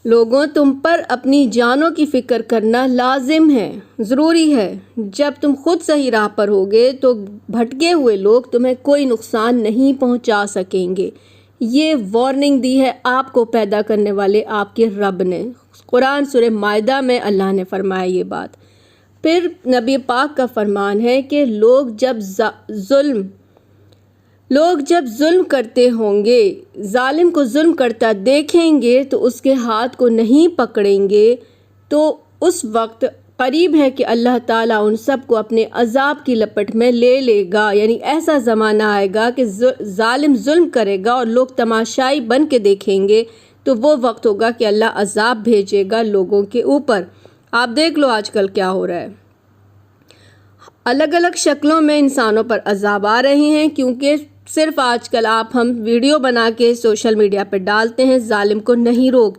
لوگوں تم پر اپنی جانوں کی فکر کرنا لازم ہے، ضروری ہے۔ جب تم خود صحیح راہ پر ہوگے تو بھٹکے ہوئے لوگ تمہیں کوئی نقصان نہیں پہنچا سکیں گے۔ یہ وارننگ دی ہے آپ کو پیدا کرنے والے آپ کے رب نے۔ قرآن سورہ مائدہ میں اللہ نے فرمایا یہ بات۔ پھر نبی پاک کا فرمان ہے کہ لوگ جب ظلم کرتے ہوں گے، ظالم کو ظلم کرتا دیکھیں گے تو اس کے ہاتھ کو نہیں پکڑیں گے تو اس وقت قریب ہے کہ اللہ تعالیٰ ان سب کو اپنے عذاب کی لپٹ میں لے لے گا۔ یعنی ایسا زمانہ آئے گا کہ ظالم ظلم کرے گا اور لوگ تماشائی بن کے دیکھیں گے، تو وہ وقت ہوگا کہ اللہ عذاب بھیجے گا لوگوں کے اوپر۔ آپ دیکھ لو آج کل کیا ہو رہا ہے، الگ الگ شکلوں میں انسانوں پر عذاب آ رہے ہیں، کیونکہ صرف آج کل ہم ویڈیو بنا کے سوشل میڈیا پہ ڈالتے ہیں، ظالم کو نہیں روکتے۔